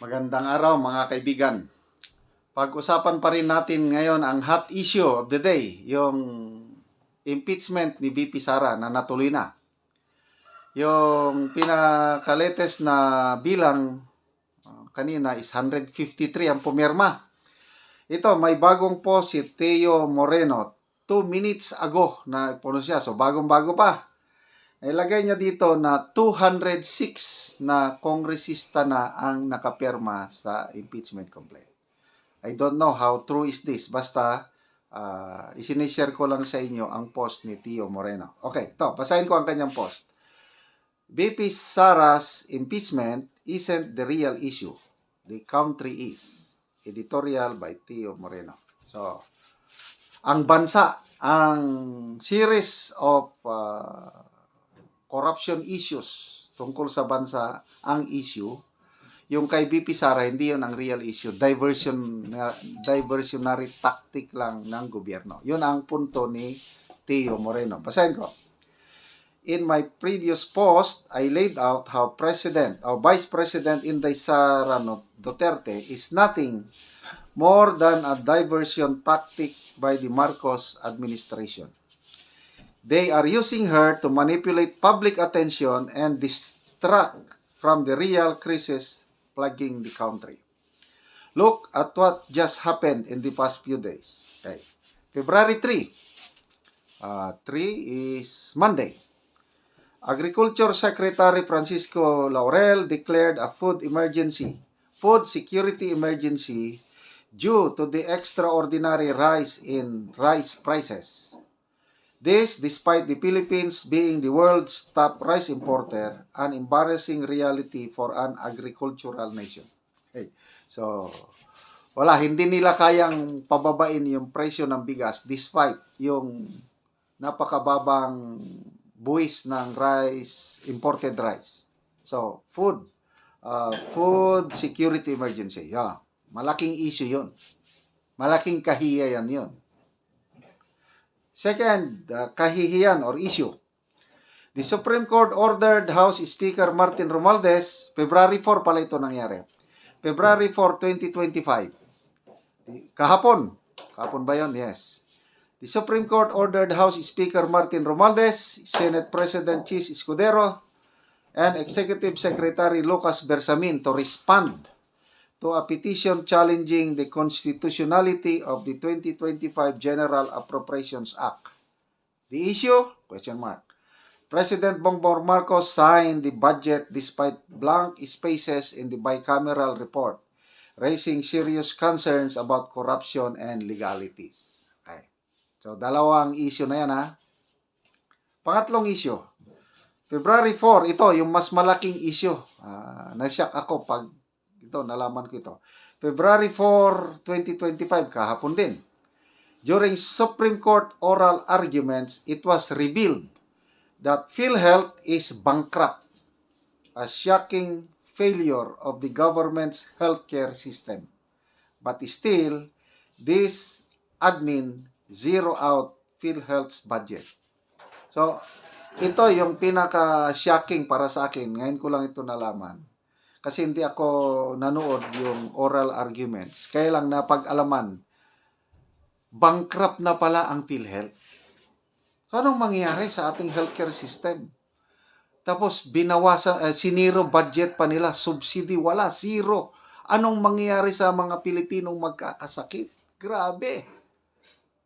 Magandang araw mga kaibigan. Pag-usapan pa rin natin ngayon ang hot issue of the day, yung impeachment ni VP Sara na natuloy na. Yung pinaka-latest na bilang kanina is 153 ang pumirma. Ito, may bagong post si Teo Moreno 2 minutes ago na puno siya. So bagong-bago pa. Ilagay niya dito na 206 na kongresista na ang nakapirma sa impeachment complaint. I don't know how true is this. Basta, isinishare ko lang sa inyo ang post ni Teo Moreno. Okay, basahin ko ang kanyang post. VP Sara's impeachment isn't the real issue. The country is. Editorial by Teo Moreno. So, ang bansa, ang series of corruption issues tungkol sa bansa, ang issue, yung kay VP Sara, hindi yun ang real issue. Diversionary tactic lang ng gobyerno. Yun ang punto ni Teo Moreno. Basahin ko. In my previous post, I laid out how Vice President Inday Sara Duterte is nothing more than a diversion tactic by the Marcos administration. They are using her to manipulate public attention and distract from the real crisis plaguing the country. Look at what just happened in the past few days. Okay. February 3. 3 is Monday. Agriculture Secretary Francisco Laurel declared a food security emergency due to the extraordinary rise in rice prices. This despite the Philippines being the world's top rice importer, an embarrassing reality for an agricultural nation. Okay. So, hindi nila kayang pababain yung presyo ng bigas despite yung napakababang buwis ng imported rice. So, food security emergency. Yeah. Malaking issue yun. Malaking kahiyayan yun. Second, kahihiyan or issue. The Supreme Court ordered House Speaker Martin Romualdez, February 4 pala ito nangyari. February 4, 2025. Kahapon ba yun? Yes. The Supreme Court ordered House Speaker Martin Romualdez, Senate President Chis Escudero, and Executive Secretary Lucas Bersamin to respond to a petition challenging the constitutionality of the 2025 General Appropriations Act. The issue? ? President Bongbong Marcos signed the budget despite blank spaces in the bicameral report, raising serious concerns about corruption and legalities. Okay. So, dalawang issue na yan ha. Pangatlong issue. February 4, ito yung mas malaking issue. Nasyak ako pag nalaman ko ito. February 4, 2025, kahapon din. During Supreme Court oral arguments, it was revealed that PhilHealth is bankrupt, a shocking failure of the government's healthcare system. But still, this admin zero out PhilHealth's budget. So, ito yung pinaka-shocking para sa akin. Ngayon ko lang ito nalaman. Kasi hindi ako nanood yung oral arguments. Kaya lang napag-alaman, bankrupt na pala ang PhilHealth. So, anong mangyayari sa ating healthcare system? Tapos, binawasan, siniro budget pa nila, subsidy, wala, zero. Anong mangyayari sa mga Pilipinong magkakasakit? Grabe.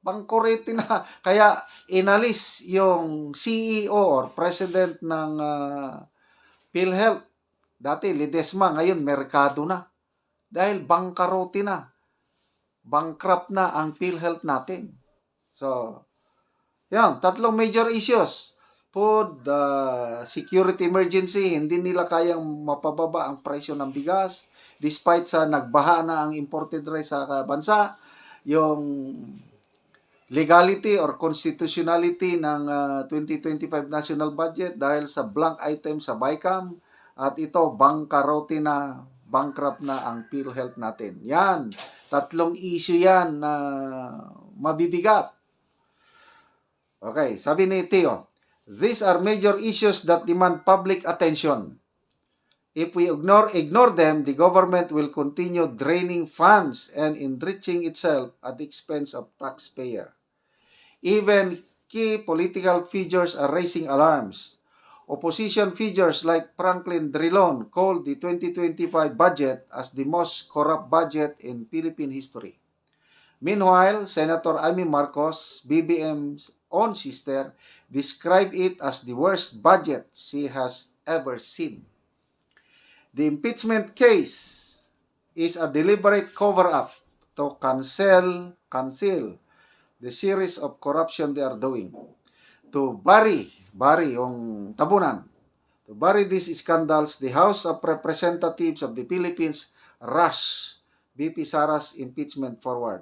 Bangkorete na. Kaya, inalis yung CEO or president ng PhilHealth. Dati, Ledesma, ngayon, merkado na. Dahil bangkarote na. Bankrupt na ang PhilHealth natin. So, yan, tatlong major issues. Food, security emergency, hindi nila kayang mapababa ang presyo ng bigas. Despite sa nagbaha na ang imported rice sa bansa, yung legality or constitutionality ng 2025 national budget dahil sa blank item sa BICAM, at ito, bankrupt na ang PhilHealth natin. Yan, tatlong issue yan na mabibigat. Okay, sabi ni Teo, these are major issues that demand public attention. If we ignore them, the government will continue draining funds and enriching itself at the expense of taxpayer. Even key political figures are raising alarms. Opposition figures like Franklin Drilon called the 2025 budget as the most corrupt budget in Philippine history. Meanwhile, Senator Amy Marcos, BBM's own sister, described it as the worst budget she has ever seen. The impeachment case is a deliberate cover-up to conceal the series of corruption they are doing. To bury yung tabunan, to bury these scandals, the House of Representatives of the Philippines rushed VP Sara's impeachment forward.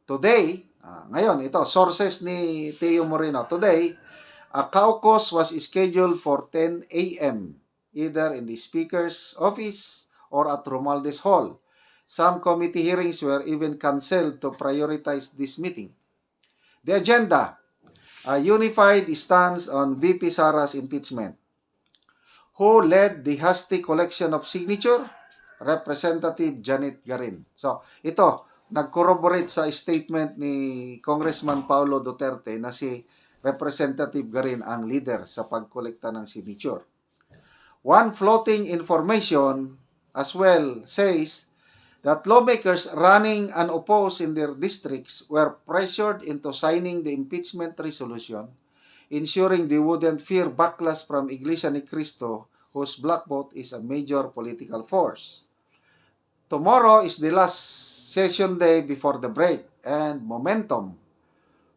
Today, ngayon, ito, sources ni Teo Moreno. Today, a caucus was scheduled for 10 a.m. either in the Speaker's office or at Romualdez Hall. Some committee hearings were even canceled to prioritize this meeting. The agenda, a unified stance on VP Sara's impeachment. Who led the hasty collection of signature? Representative Janet Garin. So, ito, nag-corroborate sa statement ni Congressman Paulo Duterte na si Representative Garin ang leader sa pagkolekta ng signature. One floating information as well says that lawmakers running unopposed in their districts were pressured into signing the impeachment resolution, ensuring they wouldn't fear backlash from Iglesia Ni Cristo, whose black vote is a major political force. Tomorrow is the last session day before the break, and momentum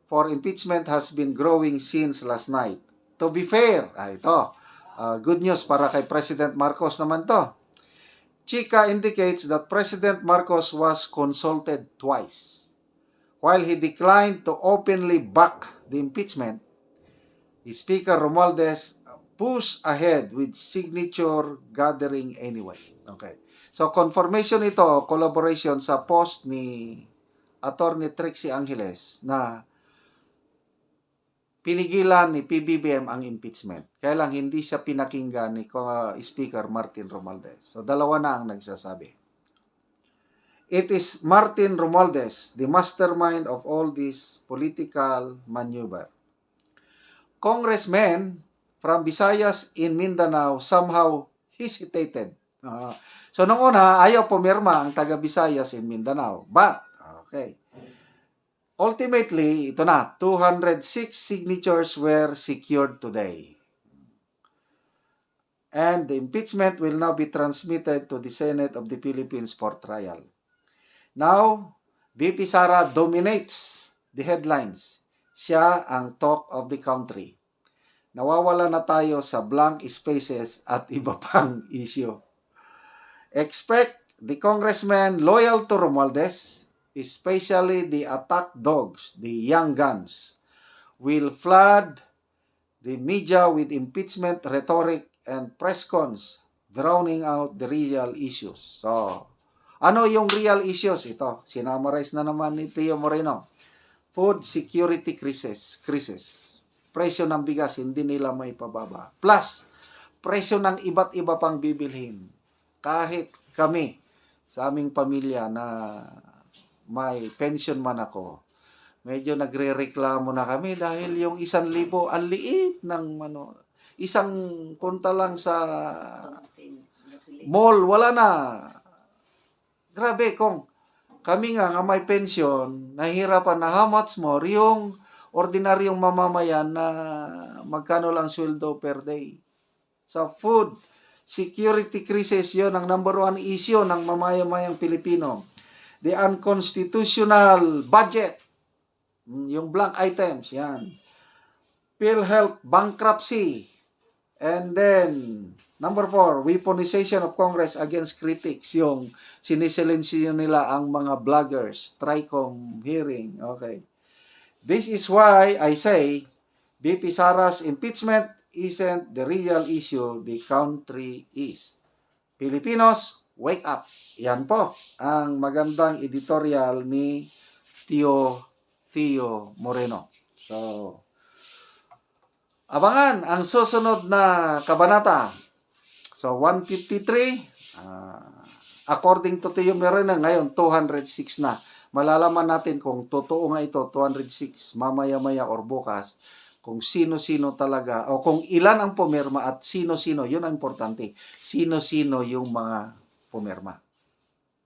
for impeachment has been growing since last night. To be fair, good news para kay President Marcos naman to. Chika indicates that President Marcos was consulted twice. While he declined to openly back the impeachment, the Speaker Romualdez pushed ahead with signature gathering anyway. Okay. So, confirmation ito, collaboration sa post ni Attorney Trixie Angeles na pinigilan ni PBBM ang impeachment. Kaya lang hindi siya pinakinggan ni Speaker Martin Romualdez. So, dalawa na ang nagsasabi. It is Martin Romualdez, the mastermind of all this political maneuver. Congressmen from Visayas in Mindanao somehow hesitated. So, nung una, ayaw pumirma ang taga Visayas in Mindanao. But, ultimately, ito na, 206 signatures were secured today. And the impeachment will now be transmitted to the Senate of the Philippines for trial. Now, VP Sara dominates the headlines. Siya ang talk of the country. Nawawala na tayo sa blank spaces at iba pang issue. Expect the congressmen loyal to Romualdez, especially the attack dogs, the young guns, will flood the media with impeachment rhetoric and press cons, drowning out the real issues. So, ano yung real issues? Ito, sinamarize na naman ni Teo Moreno. Food security crisis. Presyo ng bigas, hindi nila may pababa. Plus, presyo ng iba't iba pang bibilhin. Kahit kami, sa aming pamilya na may pension man ako, medyo nagre-reklamo na kami dahil yung 1,000, ang liit ng isang punta lang sa mall, wala na. Grabe, kung kami nga may pension, nahihirapan na how much more yung ordinaryong mamamayan na magkano lang sweldo per day. Sa food security crisis, yun ang number one issue ng mamayamayang Pilipino. The unconstitutional budget, yung blank items, yan. PhilHealth bankruptcy. And then, number 4, weaponization of Congress against critics, yung sinisilensiyo nila ang mga bloggers, TRICOM hearing, okay. This is why I say, VP Sara's impeachment isn't the real issue, the country is. Filipinos, wake up. Yan po ang magandang editorial ni Teo Moreno. So, abangan ang susunod na kabanata So, 153. According to Tio Merena, ngayon, 206 na. Malalaman natin kung totoo nga ito, 206, mamaya-maya or bukas, kung sino-sino talaga, o kung ilan ang pumirma at sino-sino, yun ang importante. Sino-sino yung mga pumirma.